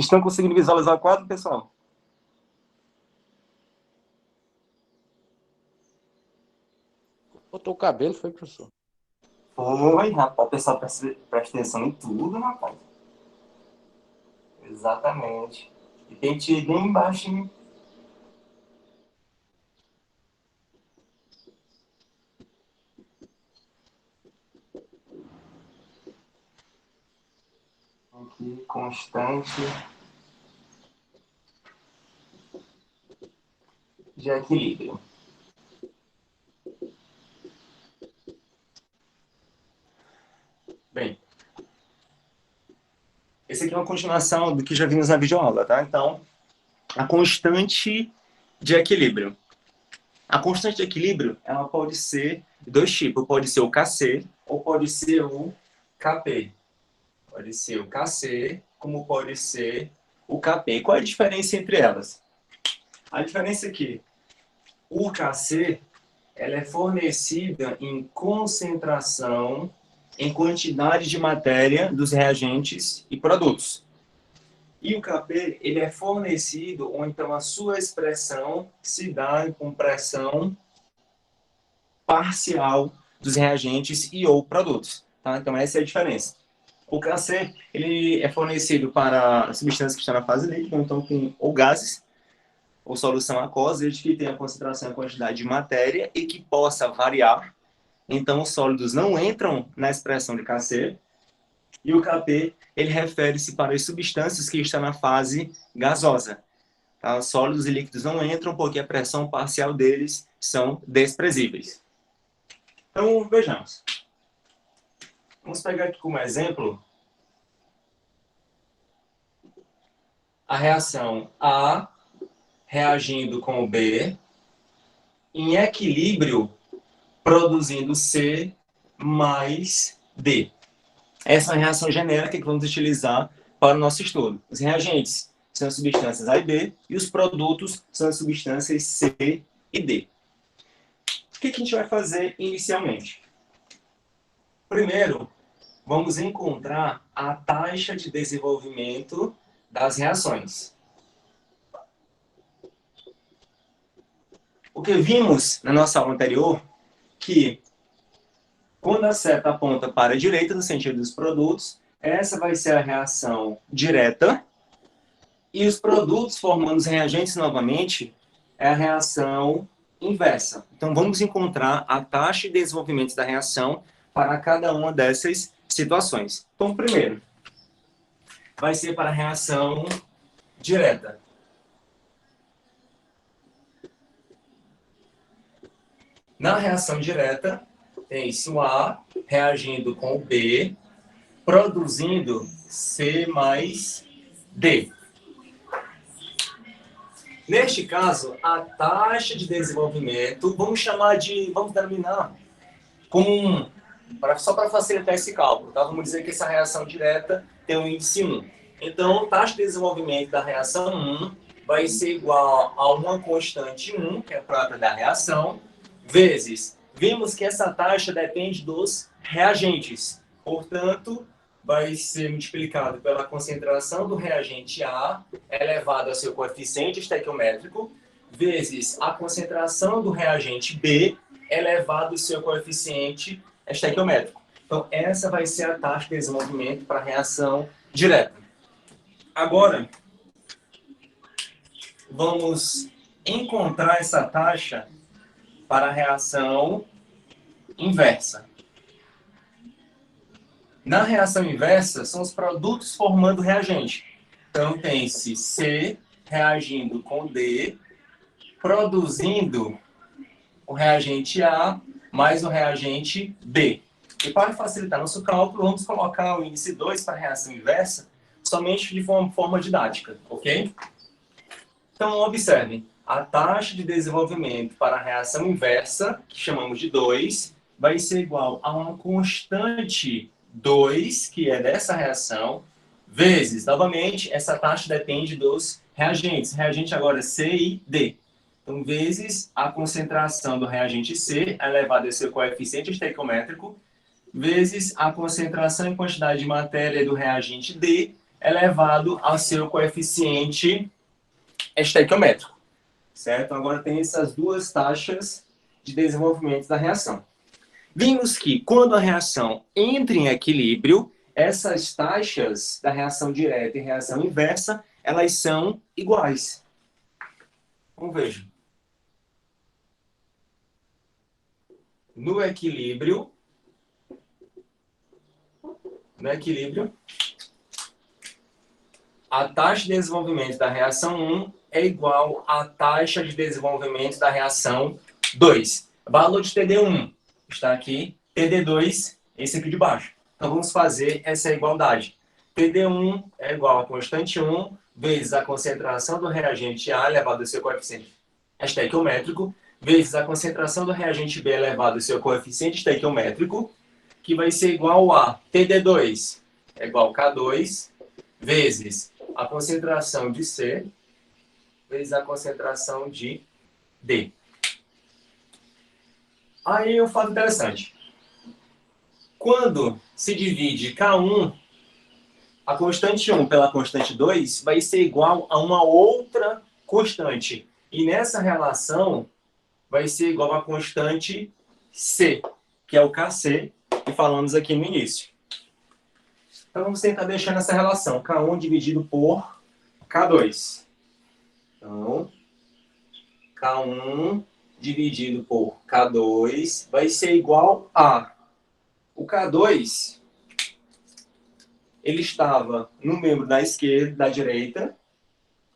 Estão conseguindo visualizar o quadro, pessoal? Botou o cabelo, foi, professor? Foi, rapaz. O pessoal presta atenção em tudo, rapaz. Exatamente. E tem tido bem embaixo, hein? Aqui, constante de equilíbrio. Bem, esse aqui é uma continuação do que já vimos na videoaula, tá? Então, a constante de equilíbrio. A constante de equilíbrio, ela pode ser de dois tipos. Pode ser o Kc ou pode ser o Kp. Pode ser o Kc, como pode ser o Kp. Qual é a diferença entre elas? A diferença é que o Kc, ela é fornecida em concentração, em quantidade de matéria dos reagentes e produtos. E o Kp, ele é fornecido, ou então a sua expressão se dá com pressão parcial dos reagentes e ou produtos. Tá? Então essa é a diferença. O Kc, ele é fornecido para substâncias que estão na fase líquida, então com ou gases, ou solução aquosa, desde que tenha concentração e quantidade de matéria e que possa variar. Então os sólidos não entram na expressão de Kc. E o Kp, ele refere-se para as substâncias que estão na fase gasosa. Tá? Os sólidos e líquidos não entram porque a pressão parcial deles são desprezíveis. Então, vejamos. Vamos pegar aqui como exemplo a reação A reagindo com o B em equilíbrio produzindo C mais D. Essa é a reação genérica que vamos utilizar para o nosso estudo. Os reagentes são as substâncias A e B e os produtos são as substâncias C e D. O que a gente vai fazer inicialmente? Primeiro, vamos encontrar a taxa de desenvolvimento das reações. O que vimos na nossa aula anterior, que quando a seta aponta para a direita, no sentido dos produtos, essa vai ser a reação direta, e os produtos formando os reagentes novamente é a reação inversa. Então, vamos encontrar a taxa de desenvolvimento da reação para cada uma dessas situações. Então, primeiro, vai ser para a reação direta. Na reação direta, tem-se o A reagindo com o B, produzindo C mais D. Neste caso, a taxa de desenvolvimento, vamos denominar como só para facilitar esse cálculo, tá? Vamos dizer que essa reação direta tem um índice 1. Então, a taxa de desenvolvimento da reação 1 vai ser igual a uma constante 1, que é própria da reação, vezes, vimos que essa taxa depende dos reagentes. Portanto, vai ser multiplicado pela concentração do reagente A, elevado ao seu coeficiente estequiométrico, vezes a concentração do reagente B, elevado ao seu coeficiente estequiométrico. Então, essa vai ser a taxa de desenvolvimento para a reação direta. Agora, vamos encontrar essa taxa para a reação inversa. Na reação inversa, são os produtos formando reagente. Então, tem-se C reagindo com D, produzindo o reagente A mais o reagente B. E para facilitar nosso cálculo, vamos colocar o índice 2 para a reação inversa somente de forma didática, ok? Então, observem. A taxa de desenvolvimento para a reação inversa, que chamamos de 2, vai ser igual a uma constante 2, que é dessa reação, vezes, novamente, essa taxa depende dos reagentes. Reagente agora é C e D. Então, vezes a concentração do reagente C, elevado ao seu coeficiente estequiométrico, vezes a concentração e quantidade de matéria do reagente D, elevado ao seu coeficiente estequiométrico, certo? Agora tem essas duas taxas de desenvolvimento da reação. Vimos que quando a reação entra em equilíbrio, essas taxas da reação direta e reação inversa, elas são iguais. Então veja. No equilíbrio, a taxa de desenvolvimento da reação 1 é igual à taxa de desenvolvimento da reação 2. Valor de TD1 está aqui, TD2, esse aqui de baixo. Então vamos fazer essa igualdade. TD1 é igual a constante 1 vezes a concentração do reagente A elevado ao seu coeficiente estequiométrico, vezes a concentração do reagente B elevado ao seu coeficiente estequiométrico, que vai ser igual a TD2 é igual a K2, vezes a concentração de C, vezes a concentração de D. Aí um fato interessante. Quando se divide K1, a constante 1 pela constante 2 vai ser igual a uma outra constante. E nessa relação vai ser igual à constante C, que é o Kc, que falamos aqui no início. Então vamos tentar deixar nessa relação. K1 dividido por K2. Então, K1 dividido por K2 vai ser igual a... O K2, ele estava no membro da esquerda, da direita,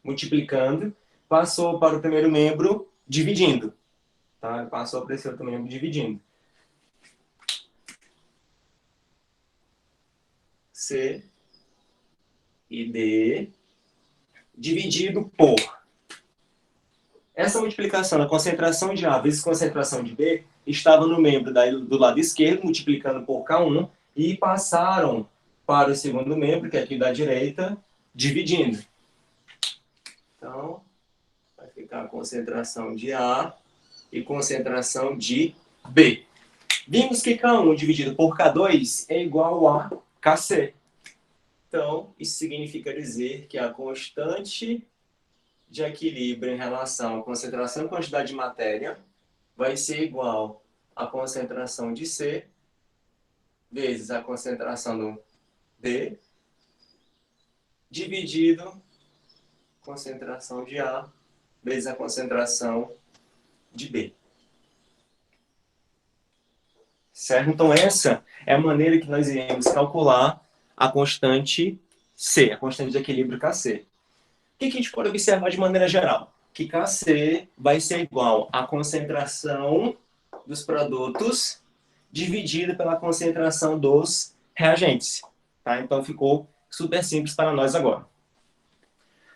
multiplicando, passou para o primeiro membro dividindo. Tá? Passou para esse outro membro dividindo. C e D dividido por... Essa multiplicação da concentração de A vezes concentração de B estava no membro do lado esquerdo, multiplicando por K1, e passaram para o segundo membro, que é aqui da direita, dividindo. Então, vai ficar a concentração de A e concentração de B. Vimos que K1 dividido por K2 é igual a Kc. Então, isso significa dizer que a constante de equilíbrio em relação à concentração e quantidade de matéria vai ser igual à concentração de C vezes a concentração do D dividido concentração de A vezes a concentração de B. Certo? Então, essa é a maneira que nós iremos calcular a constante C, a constante de equilíbrio Kc. O que a gente pode observar de maneira geral? Que Kc vai ser igual à concentração dos produtos dividida pela concentração dos reagentes. Tá? Então, ficou super simples para nós agora.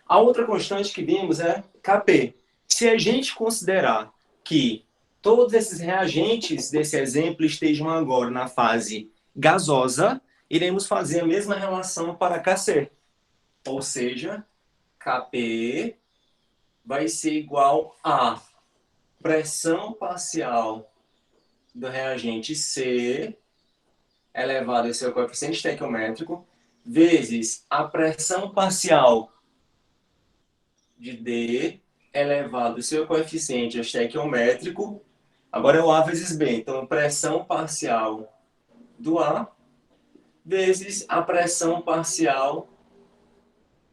A outra constante que vimos é Kp. Se a gente considerar que todos esses reagentes desse exemplo estejam agora na fase gasosa, iremos fazer a mesma relação para Kc. Ou seja, Kp vai ser igual a pressão parcial do reagente C elevado ao seu coeficiente estequiométrico vezes a pressão parcial de D elevado ao seu coeficiente estequiométrico. Agora é o A vezes B. Então, pressão parcial do A vezes a pressão parcial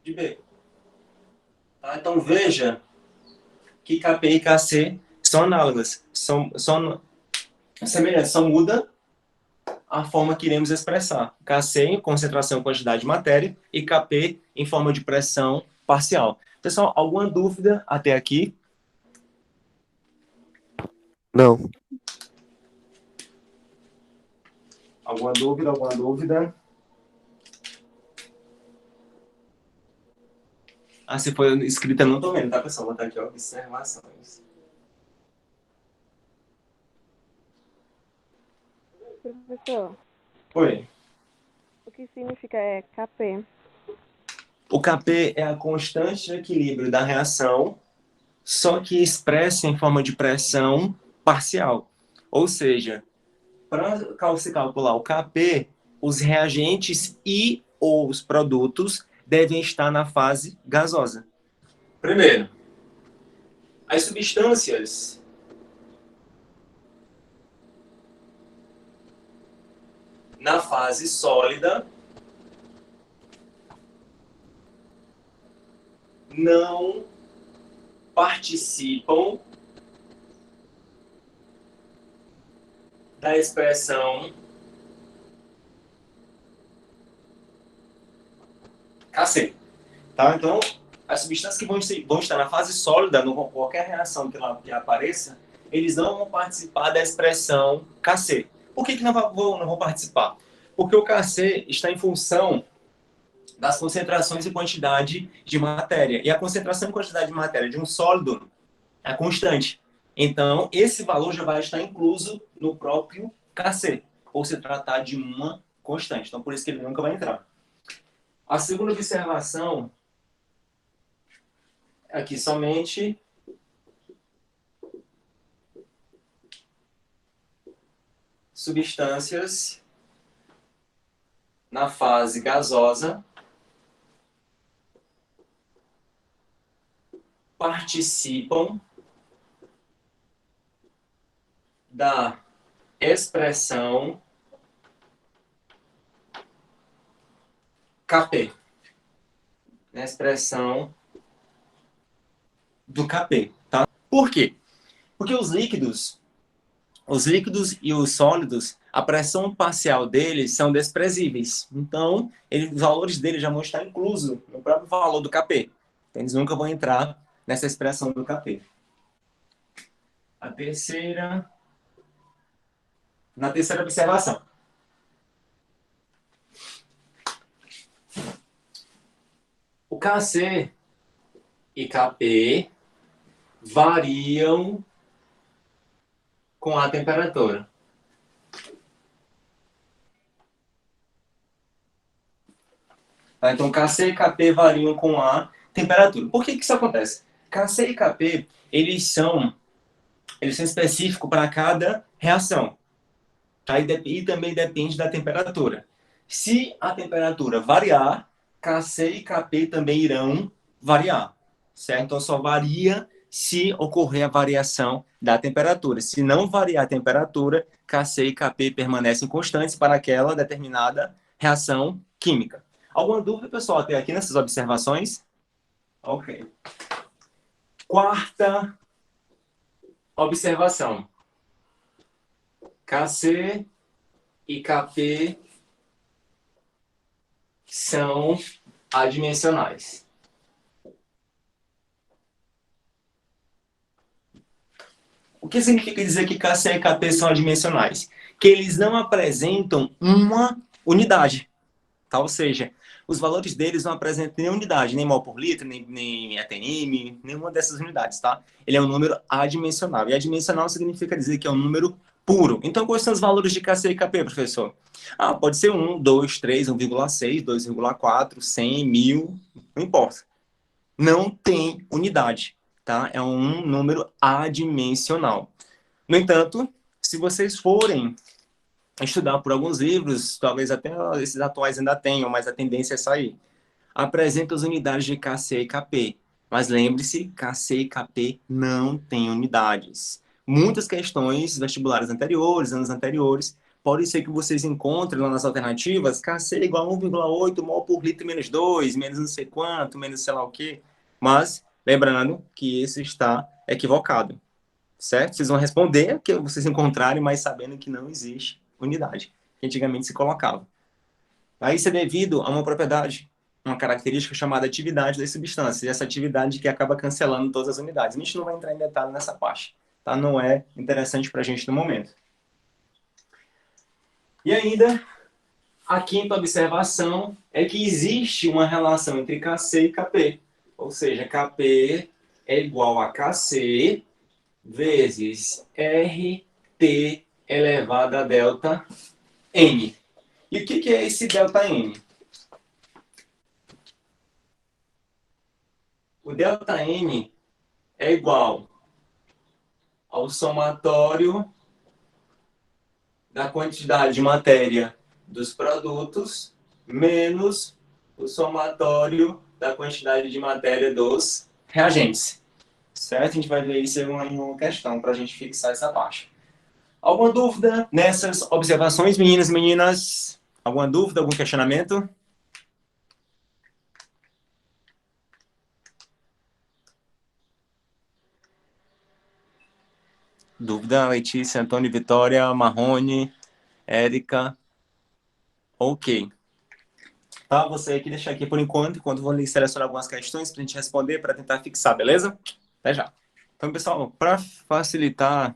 de B. Tá? Então, veja que Kp e Kc são análogas. São semelhantes. Só muda a forma que iremos expressar. Kc em concentração e quantidade de matéria e Kp em forma de pressão parcial. Pessoal, alguma dúvida até aqui? Não. Alguma dúvida? Alguma dúvida? Ah, se for escrita, eu não tô vendo, tá, pessoal? Vou botar aqui, ó, observações. Professor, Oi. o que significa Kp? O Kp é a constante de equilíbrio da reação, só que expressa em forma de pressão parcial. Ou seja, para se calcular o Kp, os reagentes e ou os produtos devem estar na fase gasosa? Primeiro, as substâncias na fase sólida não participam da expressão Kc. Tá? Então, as substâncias que vão estar na fase sólida, qualquer reação que apareça, eles não vão participar da expressão Kc. Por que não vão participar? Porque o Kc está em função das concentrações e quantidade de matéria. E a concentração e quantidade de matéria de um sólido é constante. Então, esse valor já vai estar incluso no próprio Kc, por se tratar de uma constante. Então, por isso que ele nunca vai entrar. A segunda observação, aqui somente substâncias na fase gasosa participam da expressão Kp. Na expressão do Kp, tá? Por quê? Porque os líquidos e os sólidos, a pressão parcial deles são desprezíveis. Então, os valores deles já vão estar inclusos no próprio valor do Kp. Então, eles nunca vão entrar nessa expressão do Kp. Na terceira observação. O Kc e Kp variam com a temperatura. Tá? Então, Kc e Kp variam com a temperatura. Por que isso acontece? Kc e Kp, eles são específicos para cada reação. Tá? E também depende da temperatura. Se a temperatura variar, Kc e Kp também irão variar. Certo? Então, só varia se ocorrer a variação da temperatura. Se não variar a temperatura, Kc e Kp permanecem constantes para aquela determinada reação química. Alguma dúvida, pessoal, até aqui nessas observações? Ok. Quarta observação. Kc e Kp são adimensionais. O que significa dizer que Kc e Kp são adimensionais? Que eles não apresentam uma unidade. Tá? Ou seja, os valores deles não apresentam nenhuma unidade, nem mol por litro, nem atm, nenhuma dessas unidades. Tá? Ele é um número adimensional. E adimensional significa dizer que é um número puro. Então, quais são os valores de Kc e Kp, professor? Pode ser 1, 2, 3, 1,6, 2,4, 100, 1000, não importa. Não tem unidade. Tá? É um número adimensional. No entanto, se vocês forem estudar por alguns livros, talvez até esses atuais ainda tenham, mas a tendência é sair. Apresenta as unidades de Kc e Kp. Mas lembre-se, Kc e Kp não têm unidades. Muitas questões vestibulares anteriores, anos anteriores, pode ser que vocês encontrem lá nas alternativas Kc igual a 1,8 mol por litro menos 2, menos não sei quanto, menos sei lá o quê. Mas, lembrando que esse está equivocado, certo? Vocês vão responder o que vocês encontrarem, mas sabendo que não existe unidade, que antigamente se colocava. Isso é devido a uma propriedade, uma característica chamada atividade das substâncias, e essa atividade que acaba cancelando todas as unidades. A gente não vai entrar em detalhe nessa parte, tá? Não é interessante para a gente no momento. E ainda, a quinta observação é que existe uma relação entre Kc e Kp, ou seja, Kp é igual a Kc vezes RT elevado a delta N. E o que é esse delta N? O delta N é igual ao somatório da quantidade de matéria dos produtos menos o somatório da quantidade de matéria dos reagentes. Certo? A gente vai ver isso em uma questão para a gente fixar essa parte. Alguma dúvida nessas observações, meninas e meninas? Alguma dúvida, algum questionamento? Dúvida, Letícia, Antônio, Vitória, Marrone, Érica. Ok. Tá, você aqui deixar aqui por enquanto vou selecionar algumas questões para a gente responder, para tentar fixar, beleza? Até já. Então, pessoal, para facilitar,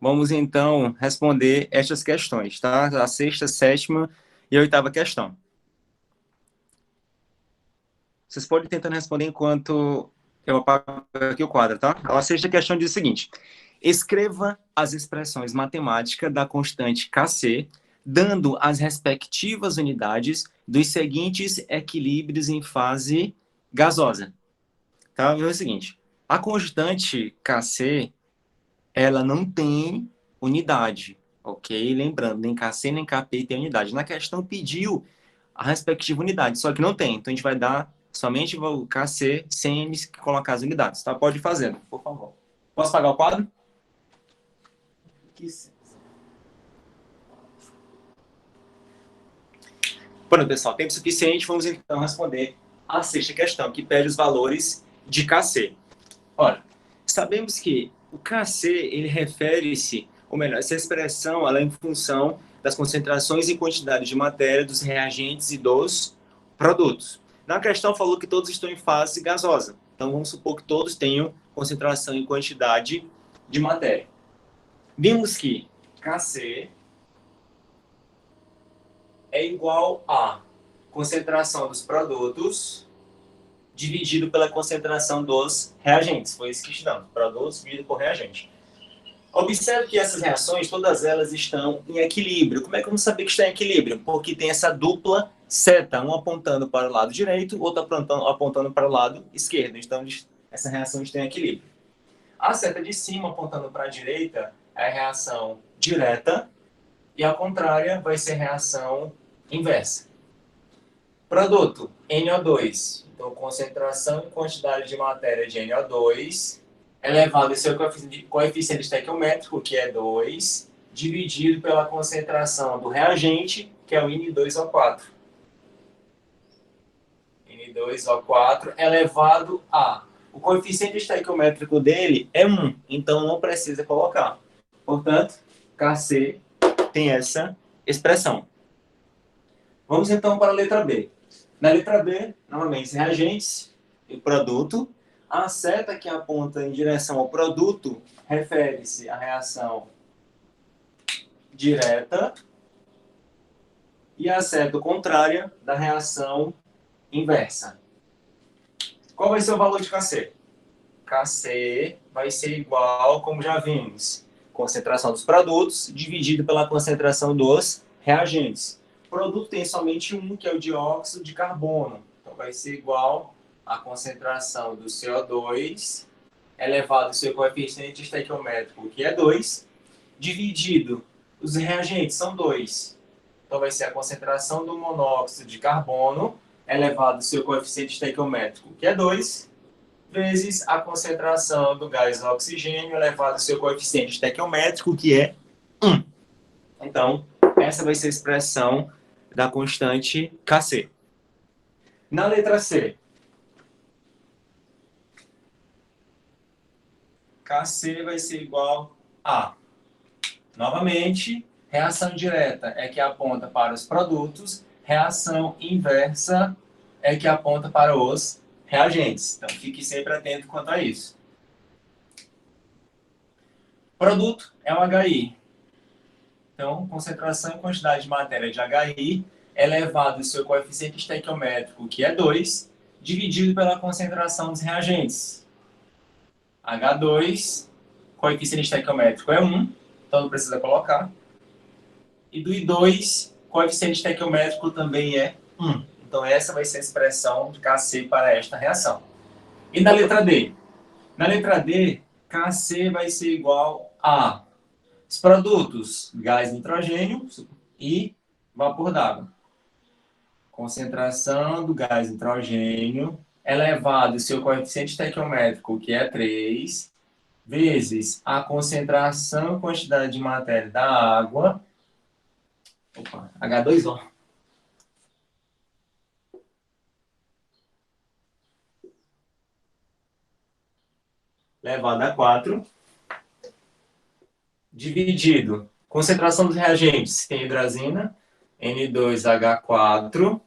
vamos então responder estas questões, tá? A sexta, sétima e a oitava questão. Vocês podem ir tentando responder enquanto eu apago aqui o quadro, tá? A sexta questão diz o seguinte: escreva as expressões matemáticas da constante Kc, dando as respectivas unidades dos seguintes equilíbrios em fase gasosa. Tá? É o seguinte: a constante Kc, ela não tem unidade, ok? Lembrando, nem Kc nem Kp tem unidade. Na questão pediu a respectiva unidade, só que não tem. Então a gente vai dar somente o Kc sem colocar as unidades, tá? Pode ir fazendo, por favor. Posso apagar o quadro? Bom, pessoal, tempo suficiente, vamos então responder a sexta questão, que pede os valores de Kc. Ora, sabemos que o Kc, ele refere-se, ou melhor, essa expressão, ela é em função das concentrações e quantidades de matéria dos reagentes e dos produtos. Na questão falou que todos estão em fase gasosa. Então vamos supor que todos tenham concentração e quantidade de matéria. Vimos que Kc é igual a concentração dos produtos dividido pela concentração dos reagentes. Foi isso que estudamos. Produtos dividido por reagente. Observe que essas reações, todas elas estão em equilíbrio. Como é que vamos saber que está em equilíbrio? Porque tem essa dupla seta, um apontando para o lado direito, outro apontando para o lado esquerdo. Então, essa reação está em equilíbrio. A seta de cima, apontando para a direita, é a reação direta, e a contrária vai ser reação inversa. Produto, NO2. Então, concentração e quantidade de matéria de NO2 elevado ao seu coeficiente estequiométrico, que é 2, dividido pela concentração do reagente, que é o N2O4. N2O4 elevado a... O coeficiente estequiométrico dele é 1, então não precisa colocar. Portanto, Kc tem essa expressão. Vamos então para a letra B. Na letra B, novamente, reagentes e produto. A seta que aponta em direção ao produto refere-se à reação direta e a seta contrária da reação inversa. Qual vai ser o valor de Kc? Kc vai ser igual, como já vimos, concentração dos produtos dividido pela concentração dos reagentes. O produto tem somente um, que é o dióxido de carbono. Então vai ser igual a concentração do CO2 elevado ao seu coeficiente estequiométrico, que é 2, dividido, os reagentes são 2. Então vai ser a concentração do monóxido de carbono elevado ao seu coeficiente estequiométrico, que é 2, vezes a concentração do gás oxigênio elevado ao seu coeficiente estequiométrico, que é 1. Então, essa vai ser a expressão da constante Kc. Na letra C, Kc vai ser igual a, novamente, reação direta é que aponta para os produtos, reação inversa é que aponta para os reagentes. Então, fique sempre atento quanto a isso. Produto é um HI. Então, concentração e quantidade de matéria de HI elevado ao seu coeficiente estequiométrico, que é 2, dividido pela concentração dos reagentes. H2, coeficiente estequiométrico é 1, então não precisa colocar. E do I2, coeficiente estequiométrico também é 1. Então, essa vai ser a expressão de Kc para esta reação. E na letra D? Na letra D, Kc vai ser igual a os produtos, gás nitrogênio e vapor d'água. concentração do gás nitrogênio elevado ao seu coeficiente estequiométrico, que é 3, vezes a concentração e quantidade de matéria da água, H2O, elevado a 4, dividido concentração dos reagentes, tem hidrazina, N2H4,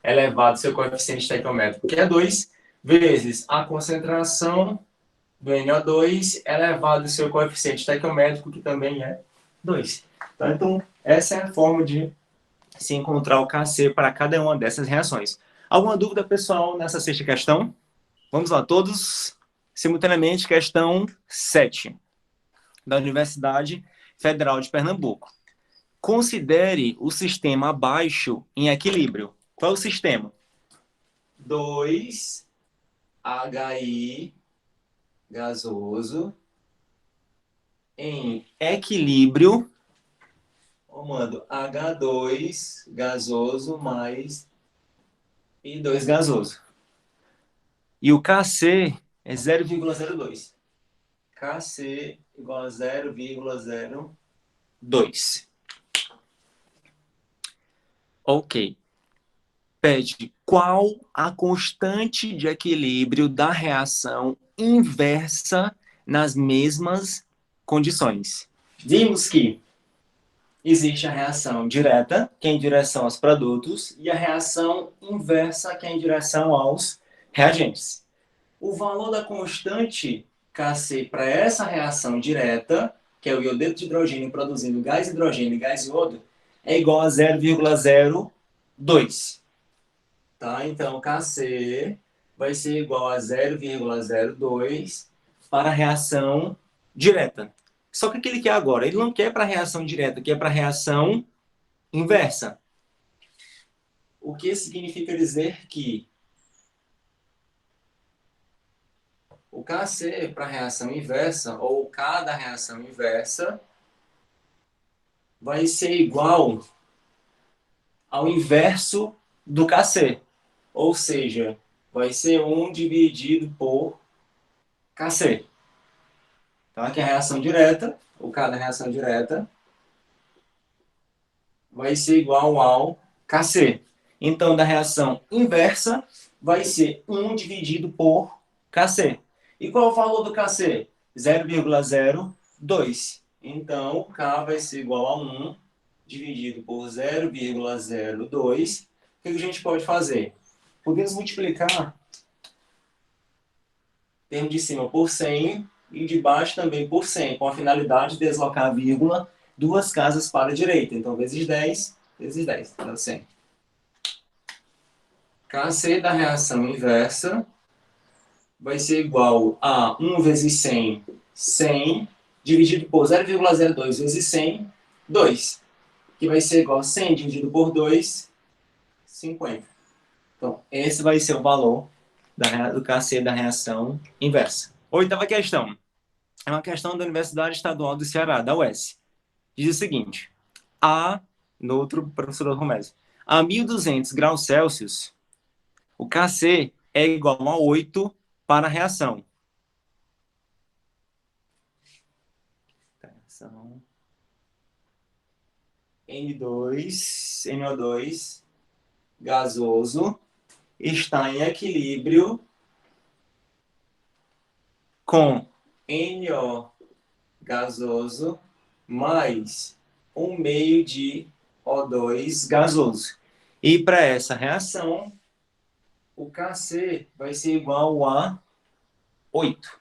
elevado ao seu coeficiente estequiométrico, que é 2, vezes a concentração do NO2 elevado ao seu coeficiente estequiométrico, que também é 2. Então, essa é a forma de se encontrar o Kc para cada uma dessas reações. Alguma dúvida, pessoal, nessa sexta questão? Vamos lá, todos simultaneamente, questão 7, da Universidade Federal de Pernambuco. Considere o sistema abaixo em equilíbrio. Qual é o sistema? 2HI gasoso em equilíbrio, formando H2 gasoso mais I2 gasoso. E o Kc é 0,02. Kc igual a 0,02. Ok. Pede qual a constante de equilíbrio da reação inversa nas mesmas condições. Vimos que existe a reação direta, que é em direção aos produtos, e a reação inversa, que é em direção aos reagentes. O valor da constante Kc para essa reação direta, que é o iodeto de hidrogênio produzindo gás hidrogênio e gás iodo, é igual a 0,02. Tá? Então, Kc vai ser igual a 0,02 para a reação direta. Só que o que ele quer agora? Ele não quer para a reação direta, quer para a reação inversa. O que significa dizer que o Kc para a reação inversa, ou o K da reação inversa, vai ser igual ao inverso do Kc. Ou seja, vai ser 1 dividido por Kc. Tá? Que é a reação direta, o K da reação direta, vai ser igual ao Kc. Então, da reação inversa, vai ser 1 dividido por Kc. E qual é o valor do Kc? 0,02. Então, K vai ser igual a 1 dividido por 0,02. O que a gente pode fazer? Podemos multiplicar termo de cima por 100 e de baixo também por 100, com a finalidade de deslocar a vírgula 2 casas para a direita. Então, vezes 10, dá 100. Kc da reação inversa vai ser igual a 1 vezes 100, 100, dividido por 0,02 vezes 100, 2. Que vai ser igual a 100 dividido por 2, 50. Então, esse vai ser o valor do Kc da reação inversa. Oitava questão. É uma questão da Universidade Estadual do Ceará, da UES. Diz o seguinte. No outro, professor Romésio. A 1.200 graus Celsius, o Kc é igual a 8 para a reação. NO2 gasoso está em equilíbrio com NO gasoso mais 1,5 de O2 gasoso. E para essa reação, o Kc vai ser igual a 8.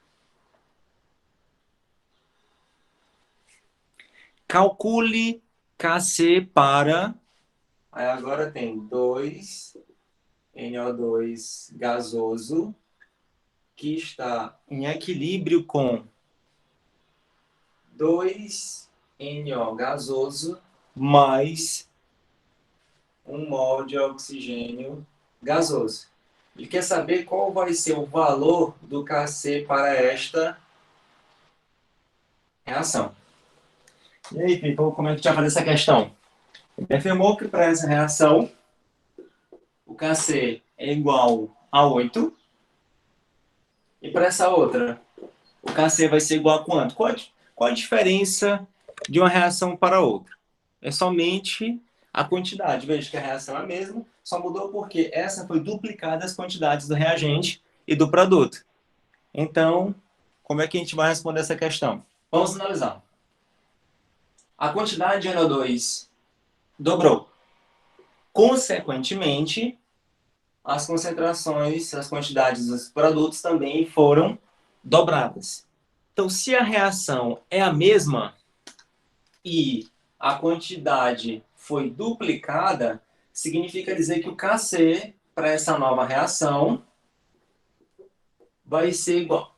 Calcule Kc para... Aí agora tem 2 NO2 gasoso, que está em equilíbrio com 2 NO gasoso mais 1 mol de oxigênio gasoso. E quer saber qual vai ser o valor do Kc para esta reação. E aí, people, como é que a gente vai fazer essa questão? Ele afirmou que para essa reação o Kc é igual a 8. E para essa outra, o Kc vai ser igual a quanto? Qual a diferença de uma reação para outra? É somente a quantidade. Veja que a reação é a mesma, só mudou porque essa foi duplicada as quantidades do reagente e do produto. Então, como é que a gente vai responder essa questão? Vamos analisar. A quantidade de NO2 dobrou. Consequentemente, as concentrações, as quantidades dos produtos também foram dobradas. Então, se a reação é a mesma e a quantidade foi duplicada, significa dizer que o Kc para essa nova reação vai ser igual.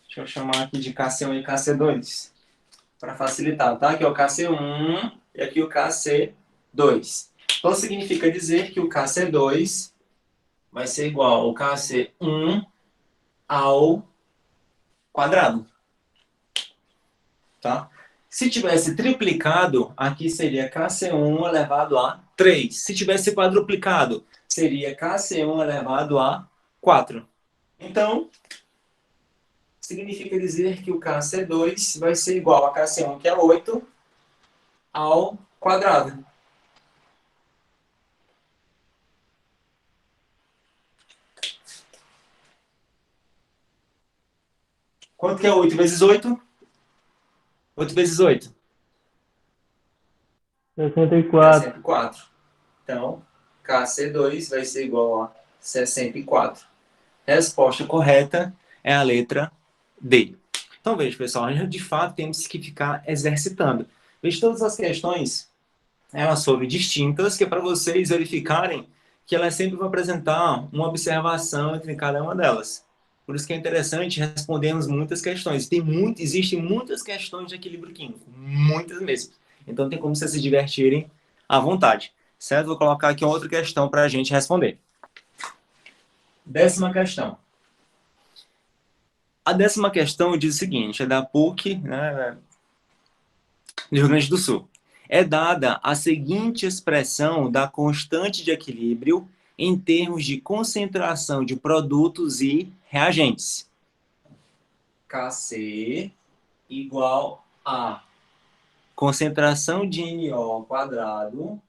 Deixa eu chamar aqui de Kc1 e Kc2 para facilitar, tá? Aqui é o Kc1 e aqui o Kc2. Então significa dizer que o Kc2 vai ser igual ao Kc1 ao quadrado, tá? Se tivesse triplicado, aqui seria Kc1 elevado a 3. Se tivesse quadruplicado, seria Kc1 elevado a 4. Então, significa dizer que o Kc2 vai ser igual a Kc1, que é 8, ao quadrado. Quanto que é 8 vezes 8? 8 vezes 8? 64. 64. Então, Kc2 vai ser igual a 64. Resposta correta é a letra D. Então, veja, pessoal, a gente de fato temos que ficar exercitando. Veja, todas as questões, elas foram distintas, que é para vocês verificarem que elas sempre vão apresentar uma observação entre cada uma delas. Por isso que é interessante respondermos muitas questões. Existem muitas questões de equilíbrio químico, muitas mesmo. Então tem como vocês se divertirem à vontade. Certo? Vou colocar aqui outra questão para a gente responder. 10ª questão. A 10ª questão diz o seguinte, é da PUC, né, do Rio Grande do Sul. É dada a seguinte expressão da constante de equilíbrio em termos de concentração de produtos e reagentes. Kc igual a concentração de NO ao quadrado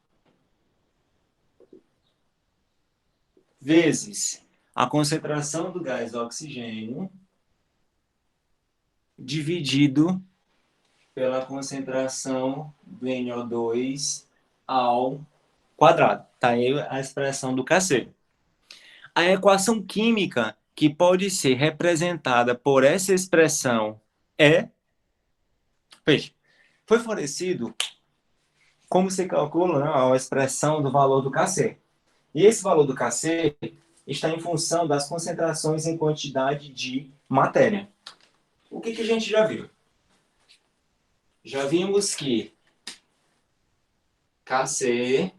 vezes a concentração do gás oxigênio dividido pela concentração do NO2 ao quadrado. Tá aí a expressão do Kc. A equação química que pode ser representada por essa expressão é... Veja, foi fornecido como se calcula, né, a expressão do valor do Kc. E esse valor do Kc está em função das concentrações em quantidade de matéria. O que a gente já viu? Já vimos que Kc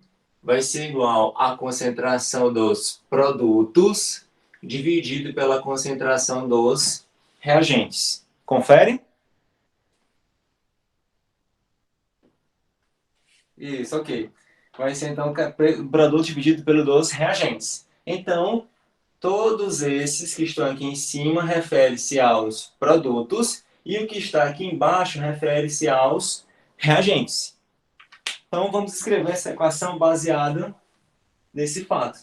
vai ser igual à concentração dos produtos dividido pela concentração dos reagentes. Confere? Isso, ok. Vai ser então produto dividido pelo dos reagentes. Então, todos esses que estão aqui em cima referem-se aos produtos e o que está aqui embaixo refere-se aos reagentes. Então, vamos escrever essa equação baseada nesse fato.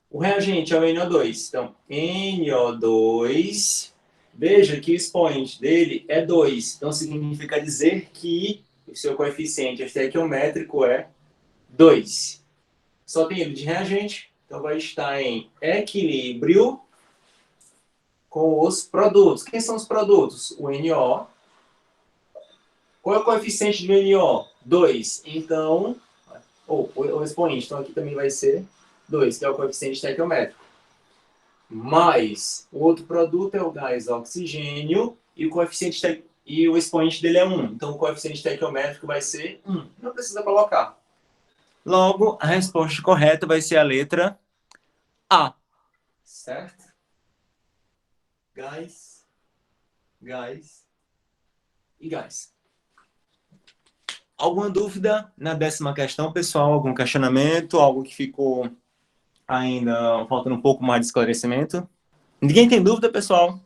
O reagente é o NO2. Então, NO2, veja que o expoente dele é 2. Então, significa dizer que o seu coeficiente estequiométrico é 2. Só tem ele de reagente, então vai estar em equilíbrio com os produtos. Quem são os produtos? O NO. Qual é o coeficiente do NO? 2. Então, o expoente, então aqui também vai ser 2, que é o coeficiente estequiométrico. Mais o outro produto é o gás oxigênio e o coeficiente e o expoente dele é 1. Então o coeficiente estequiométrico vai ser 1. Não precisa colocar. Logo, a resposta correta vai ser a letra A. Certo? Gás e gás. Alguma dúvida na 10ª questão, pessoal? Algum questionamento? Algo que ficou ainda faltando um pouco mais de esclarecimento? Ninguém tem dúvida, pessoal?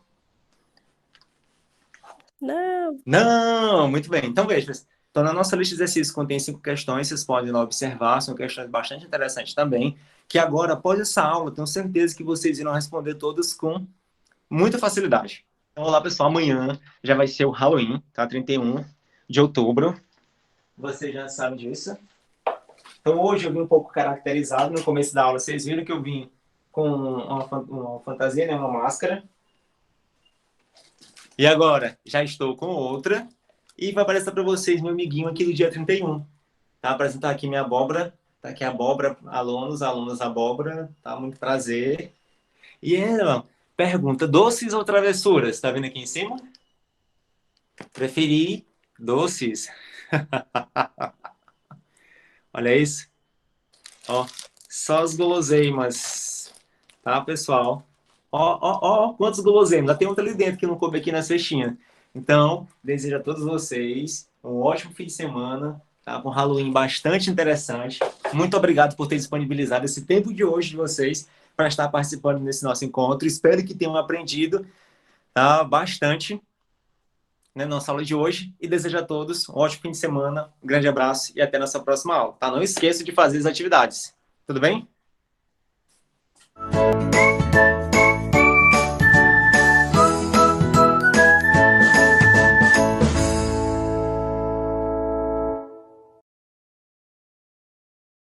Não. Não, muito bem. Então, veja. Então, na nossa lista de exercícios contém 5 questões, vocês podem lá observar, são questões bastante interessantes também, que agora, após essa aula, tenho certeza que vocês irão responder todas com muita facilidade. Então, olá, pessoal, amanhã já vai ser o Halloween, tá? 31 de outubro. Vocês já sabem disso. Então, hoje eu vim um pouco caracterizado. No começo da aula, vocês viram que eu vim com uma fantasia, né? Uma máscara. E agora, já estou com outra. E vai aparecer para vocês meu amiguinho aqui do dia 31. Tá? Apresentar aqui minha abóbora. Tá aqui a abóbora, alunos abóbora. Tá? Muito prazer. E ela pergunta, doces ou travessuras? Tá vendo aqui em cima? Preferi doces. Olha isso. Ó, só as guloseimas. Tá, pessoal? Ó, quantos guloseimas. Já tem outra ali dentro que eu não coube aqui na cestinha. Então, desejo a todos vocês um ótimo fim de semana, tá? Um Halloween bastante interessante. Muito obrigado por ter disponibilizado esse tempo de hoje de vocês para estar participando desse nosso encontro. Espero que tenham aprendido, tá? Bastante, né, nossa aula de hoje. E desejo a todos um ótimo fim de semana, um grande abraço e até nossa próxima aula, tá? Não esqueça de fazer as atividades. Tudo bem?